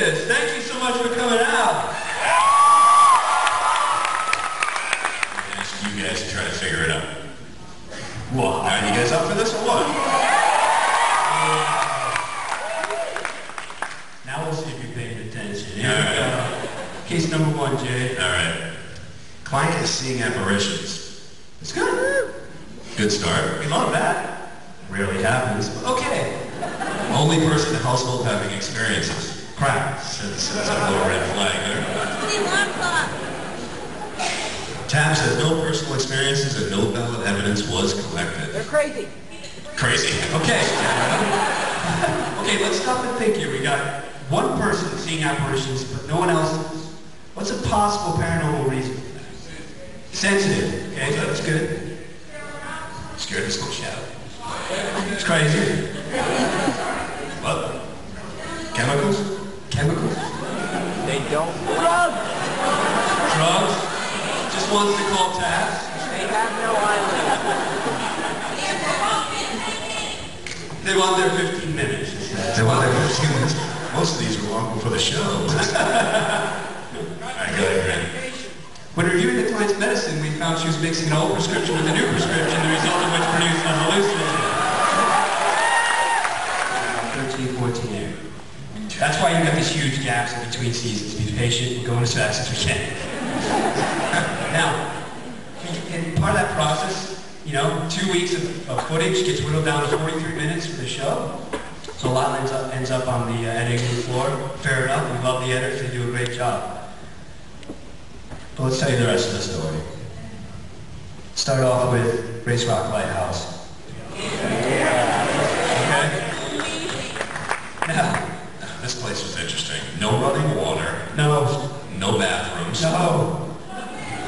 this. Thank you so much for coming out. I ask you guys to try to figure it out. What? Are you guys up for this or what? Now we'll see if you're paying attention. All right. Case number 1, Jay. All right. Client is seeing apparitions. It's good. Good start. We love that. Rarely happens. Okay. Only person in the household having experiences. Crap. That's a little red flag there. T.A.P.S says no personal experiences and no valid evidence was collected. They're crazy. Crazy. Okay. Okay, let's stop and think here. We got one person seeing apparitions, but no one else does. What's a possible paranormal reason for that? Sensitive. Okay, so that's good. Scared to go shout. It's crazy. What? Chemicals? Chemicals? They don't. Drugs. Drugs? Just wants to call T.A.P.S. They have no eyelids. They want their 15 minutes. They want their 15 minutes. Most of these were long before the show. I got it, Grant. When reviewing the client's medicine, we found she was mixing an old prescription with a new prescription, the result of which produced a hallucinogen. 13, 14 years. That's why you got these huge gaps in between seasons. Be patient, we're going as fast as we can. Now, in part of that process, you know, 2 weeks of footage gets whittled down to 43 minutes for the show. So a lot ends up on the editing floor. Fair enough, we love the editors, they do a great job. But let's tell you the rest of the story. Start off with Race Rock Lighthouse. Okay? Now, This place was interesting. No running water. no, No bathrooms. no.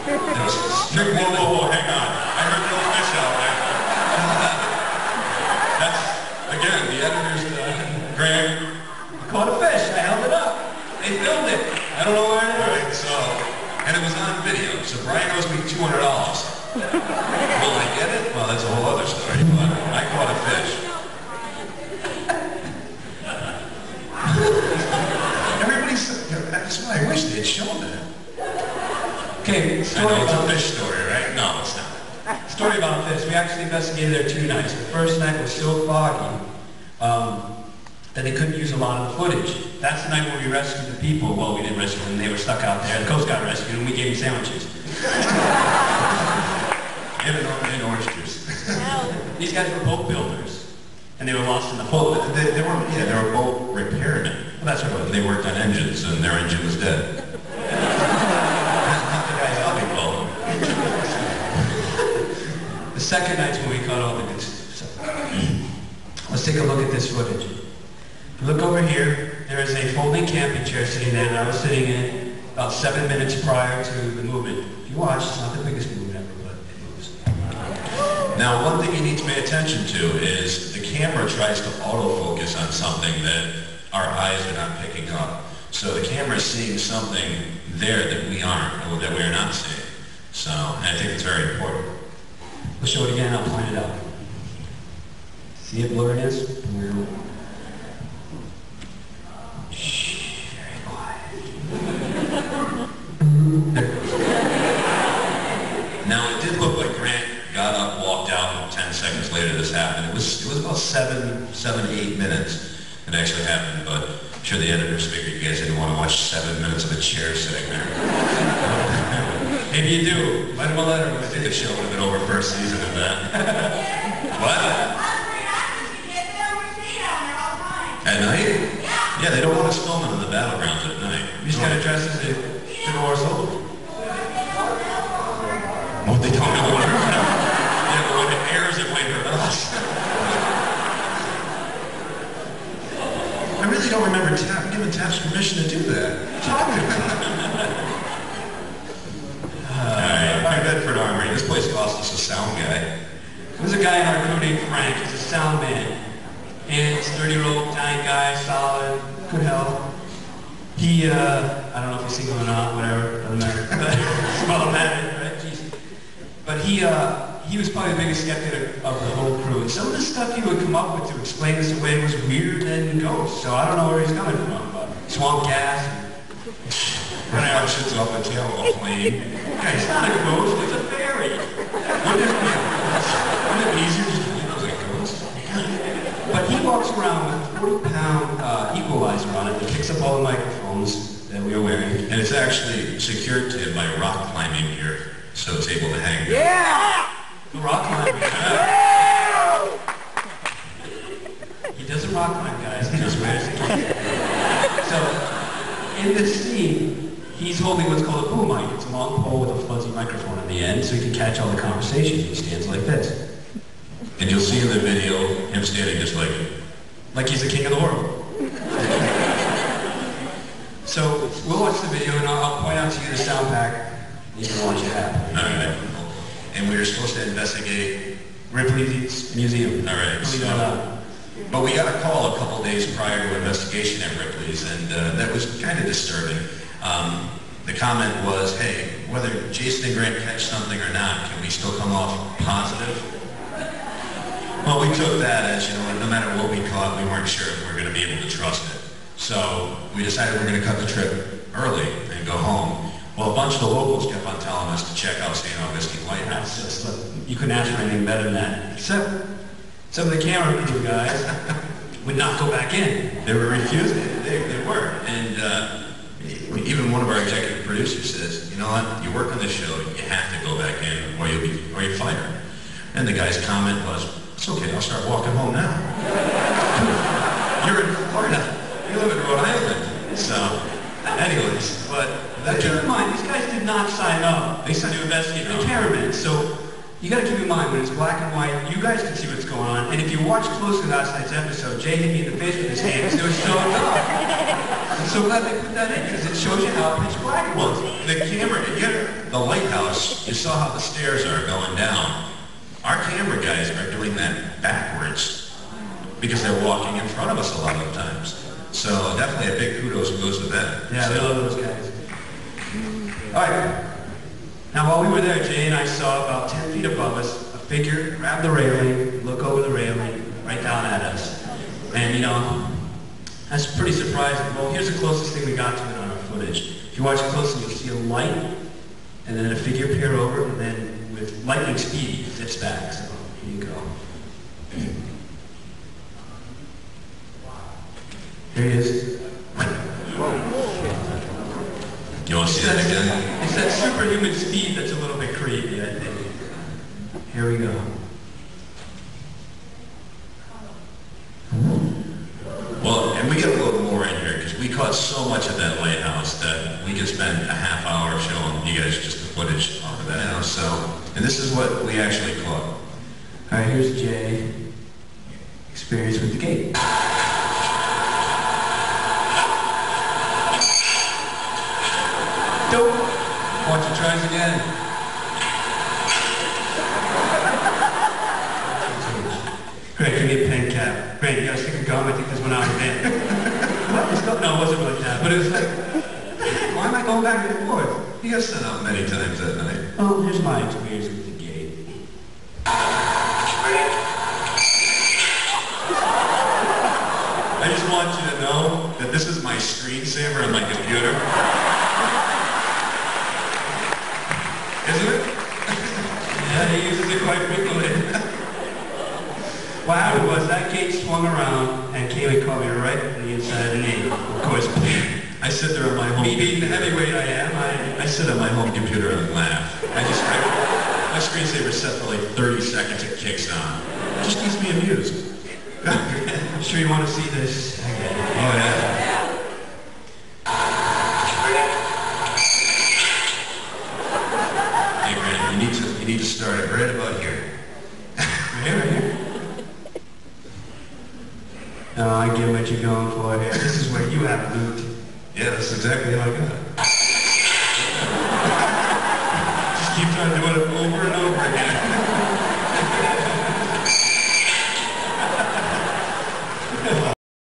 There was strict whoa, hang on. I heard no fish out there. That's, again, the editor's, Grant. Caught a fish, I held it up. They filmed it. I don't know where it is. Alright, so, and it was on video, so Brian owes me $200. Will I get it? Well, that's a whole other story, but I caught a fish. Everybody's, that's why I wish they had shown that. Okay, I story know it's a about fish story, right? No, it's not. Story about fish. We actually investigated there 2 nights. The first night was so foggy that they couldn't use a lot of the footage. That's the night when we rescued the people. Well, we didn't rescue them. They were stuck out there. The Coast Guard rescued them. We gave them sandwiches. And orange juice. These guys were boat builders, and they were lost in the boat. They were boat repairmen. Well, that's what it was. They worked on engines, and their engine was dead. The second night's when we caught all the good stuff. Let's take a look at this footage. Look over here. There is a folding camping chair sitting there that I was sitting in about 7 minutes prior to the movement. If you watch, it's not the biggest movement ever, but it moves. Now, one thing you need to pay attention to is the camera tries to autofocus on something that our eyes are not picking up. So the camera is seeing something there that we aren't, or that we are not seeing. So I think it's very important. We'll show it again, I'll point it out. See it blurred is? Shh, very quiet. Now, it did look like Grant got up, walked out, and 10 seconds later this happened. It was about 7 to 8 minutes it actually happened, but I'm sure the editors figured you guys didn't want to watch 7 minutes of a chair sitting there. Maybe you do. Write them a letter. I think the show would have been over first season of that. What? At night? Yeah, they don't want us filming in the battlegrounds at night. You just gotta dress as a Civil War soldier. Well, they don't know what yeah, but when it airs, it might hurt us. I really don't remember giving T.A.P.S permission to do that. Alright, Bedford Armory. This place cost us a sound guy. There's a guy in our crew named Frank. He's a sound man. And he's a 30-year-old Italian guy, solid, good health. He, I don't know if he's single or not, whatever, doesn't matter. Well, right? Jeez. But he was probably the biggest skeptic of the whole crew. And some of the stuff he would come up with to explain this away was weirder than ghosts. So I don't know where he's coming from. But swamp gas. When I shits off the tail of a plane. Guys, it's not a ghost, it's a fairy. Wouldn't it be easier just to leave those like ghosts? But he walks around with a 40-pound equalizer on it that picks up all the microphones that we are wearing. And it's actually secured to him by rock climbing gear, so it's able to hang down. Yeah! The rock climbing. He doesn't rock climb, guys. He just wears it. So, in this scene, he's holding what's called a boom mic. It's a long pole with a fuzzy microphone on the end, so he can catch all the conversations. He stands like this. And you'll see in the video him standing just like he's the king of the world. So we'll watch the video, and I'll point out to you the sound pack. You can watch it happen. all right. And we were supposed to investigate. Ripley's Museum. All right. But we got a call a couple days prior to investigation at Ripley's, and that was kind of disturbing. The comment was, hey, whether Jason and Grant catch something or not, can we still come off positive? Well, we took that as, no matter what we caught, we weren't sure if we were going to be able to trust it. So we decided we're going to cut the trip early and go home. Well, a bunch of the locals kept on telling us to check out St. Augustine Lighthouse. You couldn't ask for anything better than that. Except some of the camera crew guys would not go back in. They were refusing. They were. And even one of our executive producers says, you know what, you work on this show, you have to go back in or you're fired. And the guy's comment was, it's okay, I'll start walking home now. You're in Florida. You live in Rhode Island. So, anyways, but keep in mind, these guys did not sign up. They signed to investigate the cameraman. So you got to keep in mind, when it's black and white, you guys can see what's going on. And if you watch closely last night's episode, Jay hit me in the face with his hands. It was so dark. I'm so glad they put that in, because it shows you how pitch black it was. Well, the camera, the lighthouse, you saw how the stairs are going down. Our camera guys are doing that backwards because they're walking in front of us a lot of the times. So definitely a big kudos goes to them. Yeah, we love those guys. All right. Now, while we were there, Jay and I saw about 10 feet above us a figure grab the railing, look over the railing, right down at us. And, that's pretty surprising. Well, here's the closest thing we got to it on our footage. If you watch closely, you'll see a light, and then a figure peer over, and then with lightning speed, he zips back. So, here you go. Here he is. You want to see that again? It's that superhuman speed that's a little bit creepy, I think. Here we go. Well, and we get a little more in here because we caught so much of that lighthouse that we could spend a half hour showing you guys just the footage off of that house. So, and this is what we actually caught. All right, here's Jay. Experience with the gate. Dope. Watch it tries again. Grant, give me a pen cap. Grant, you gotta stick a gum. I think this went out of bed. What? No, it wasn't really that. But it was like, why am I going back and forth? You got sent out many times that night. Oh, here's my experience with the gate. I just want you to know that this is my screensaver on my computer. Isn't it? Yeah, he uses it quite frequently. What happened was that gate swung around and came and caught me right in the inside of the knee. Of course, I sit there on my home. me being the heavyweight I am, I sit on my home computer and laugh. My screensaver's set for like 30 seconds. It kicks on. It just keeps me amused. I'm sure you want to see this. Oh yeah. Hey Grant, you need to start it right about here. Right here. No, I get what you're going for here. This is where you have loot. Yeah, that's exactly how I got it.